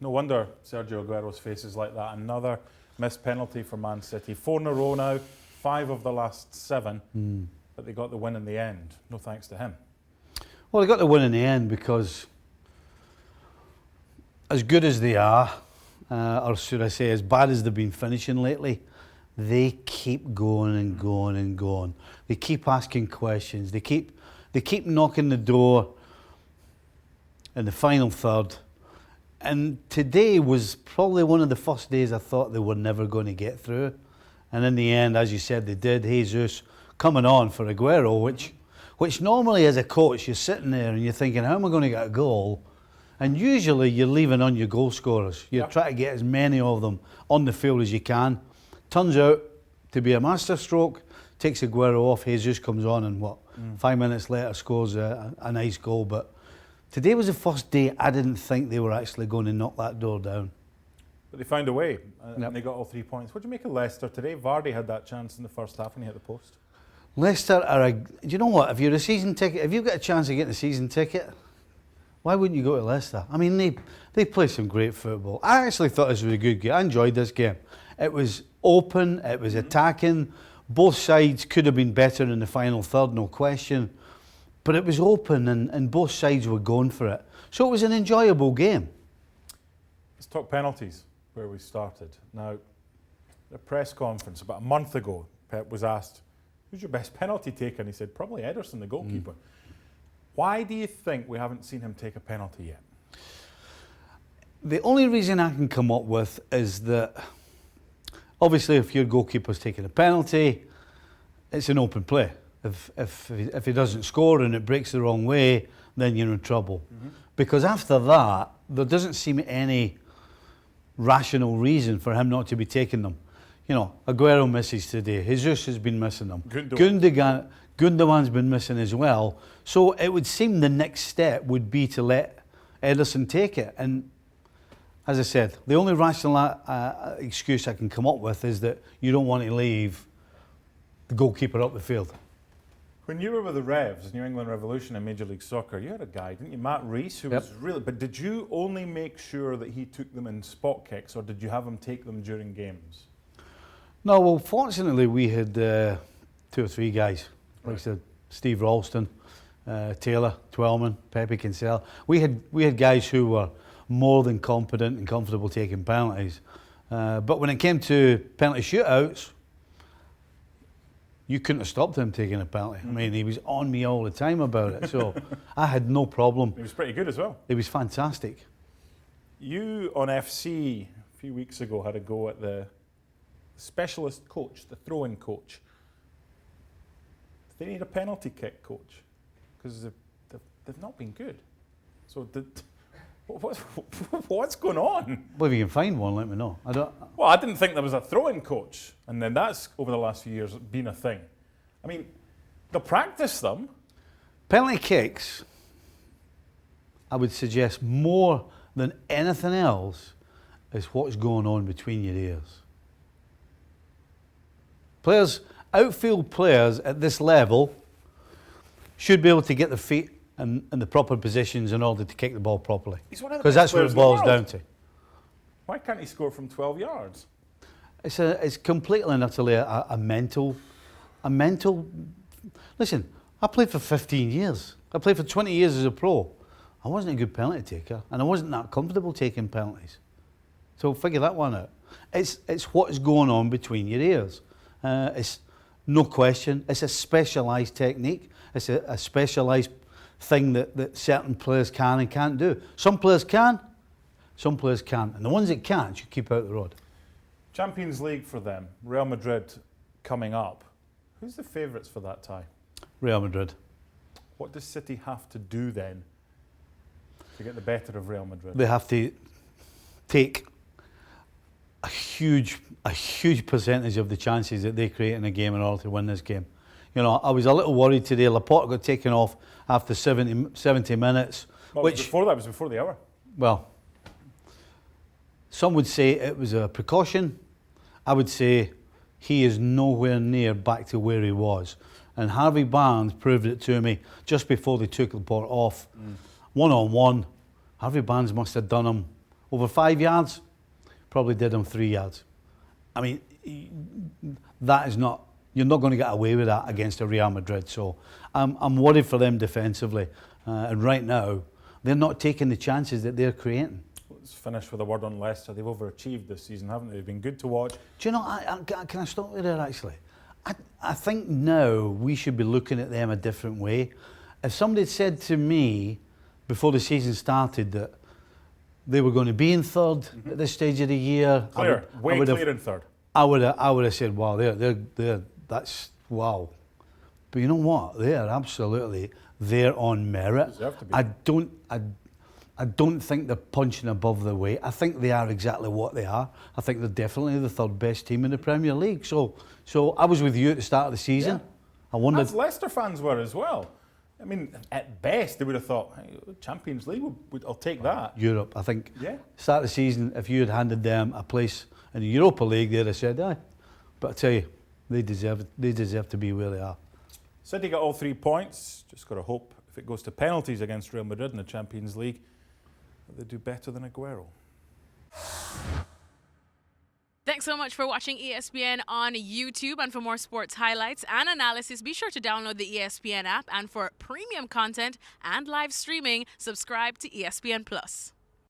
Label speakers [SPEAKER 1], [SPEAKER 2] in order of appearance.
[SPEAKER 1] No wonder Sergio Aguero's face is like that. Another missed penalty for Man City. 4 in a row now, 5 of the last 7, but they got the win in the end. No thanks to him.
[SPEAKER 2] Well, they got the win in the end because as good as they are, or should I say as bad as they've been finishing lately, they keep going and going and going. They keep asking questions. They keep knocking the door in the final third. And today was probably one of the first days I thought they were never going to get through. And in the end, as you said, they did. Jesus coming on for Aguero, which normally as a coach, you're sitting there and you're thinking, how am I going to get a goal? And usually you're leaving on your goal scorers. You try to get as many of them on the field as you can. Turns out to be a masterstroke, takes Aguero off, Jesus comes on and 5 minutes later scores a nice goal. But today was the first day I didn't think they were actually going to knock that door down.
[SPEAKER 1] But they found a way and they got all 3 points. What do you make of Leicester today? Vardy had that chance in the first half when he hit the post.
[SPEAKER 2] Leicester are do you know what, if you're a season ticket, if you've got a chance of getting a season ticket, why wouldn't you go to Leicester? I mean, they play some great football. I actually thought this was a good game. I enjoyed this game. It was open, it was attacking. Both sides could have been better in the final third, no question. But it was open and both sides were going for it. So it was an enjoyable game.
[SPEAKER 1] Let's talk penalties, where we started. Now, the press conference about a month ago, Pep was asked, who's your best penalty taker? And he said, probably Ederson, the goalkeeper. Why do you think we haven't seen him take a penalty yet?
[SPEAKER 2] The only reason I can come up with is that obviously if your goalkeeper's taking a penalty, it's an open play. If he doesn't score and it breaks the wrong way, then you're in trouble. Because after that, there doesn't seem any rational reason for him not to be taking them. You know, Aguero misses today. Jesus has been missing them. Gundogan's been missing as well. So it would seem the next step would be to let Ederson take it. And as I said, the only rational excuse I can come up with is that you don't want to leave the goalkeeper up the field.
[SPEAKER 1] When you were with the Revs, New England Revolution in Major League Soccer, you had a guy, didn't you, Matt Rees, who was really... But did you only make sure that he took them in spot kicks, or did you have him take them during games?
[SPEAKER 2] No, well, fortunately we had 2 or 3 guys, like I said, Steve Ralston, Taylor, Twellman, Pepe Kinsella. We had guys who were more than competent and comfortable taking penalties. But when it came to penalty shootouts, you couldn't have stopped him taking a penalty. I mean, he was on me all the time about it, so I had no problem.
[SPEAKER 1] He was pretty good as well.
[SPEAKER 2] He was fantastic.
[SPEAKER 1] You on FC a few weeks ago had a go at the specialist coach, the throw-in coach. They need a penalty kick coach because they've not been good. So what's going on?
[SPEAKER 2] Well, if you can find one, let me know.
[SPEAKER 1] Well, I didn't think there was a throw-in coach, and then that's over the last few years been a thing. I mean, they'll practice them.
[SPEAKER 2] Penalty kicks, I would suggest more than anything else, is what's going on between your ears. Outfield players at this level should be able to get their feet in the proper positions in order to kick the ball properly. Because that's what it boils down to.
[SPEAKER 1] Why can't he score from 12 yards?
[SPEAKER 2] It's completely and utterly a mental. Listen, I played for 15 years. I played for 20 years as a pro. I wasn't a good penalty taker, and I wasn't that comfortable taking penalties. So figure that one out. It's what's going on between your ears. It's no question. It's a specialised technique. It's a specialised thing that certain players can and can't do. Some players can, some players can't. And the ones that can't should keep out the road.
[SPEAKER 1] Champions League for them. Real Madrid coming up. Who's the favourites for that tie?
[SPEAKER 2] Real Madrid.
[SPEAKER 1] What does City have to do then to get the better of Real Madrid?
[SPEAKER 2] They have to take a huge percentage of the chances that they create in a game in order to win this game. You know, I was a little worried today. Laporte got taken off after 70 minutes.
[SPEAKER 1] Well, which before that was before the hour.
[SPEAKER 2] Well, some would say it was a precaution. I would say he is nowhere near back to where he was. And Harvey Barnes proved it to me just before they took Laporte off. One-on-one, Harvey Barnes must have done him over 5 yards, probably did him 3 yards. I mean, that is not, you're not going to get away with that against a Real Madrid. So I'm worried for them defensively. And right now, they're not taking the chances that they're creating.
[SPEAKER 1] Let's finish with a word on Leicester. They've overachieved this season, haven't they? They've been good to watch.
[SPEAKER 2] Do you know, can I stop you there actually? I think now we should be looking at them a different way. If somebody had said to me before the season started that they were going to be in third at this stage of the year,
[SPEAKER 1] Clear, way clear in third.
[SPEAKER 2] I would have said, wow, that's wow. But you know what? They are absolutely there on merit.
[SPEAKER 1] Deserve to be.
[SPEAKER 2] I don't think they're punching above their weight. I think they are exactly what they are. I think they're definitely the third best team in the Premier League. So I was with you at the start of the season.
[SPEAKER 1] Yeah.
[SPEAKER 2] I wondered.
[SPEAKER 1] As Leicester fans were as well. I mean, at best, they would have thought, hey, Champions League, I'll take that.
[SPEAKER 2] Europe, I think.
[SPEAKER 1] Yeah.
[SPEAKER 2] Start of the season, if you had handed them a place in the Europa League, they'd have said, aye. But I tell you, they deserve to be where they are.
[SPEAKER 1] City got all 3 points. Just got to hope if it goes to penalties against Real Madrid in the Champions League, that they do better than Aguero.
[SPEAKER 3] Thanks so much for watching ESPN on YouTube. And for more sports highlights and analysis, be sure to download the ESPN app. And for premium content and live streaming, subscribe to ESPN Plus.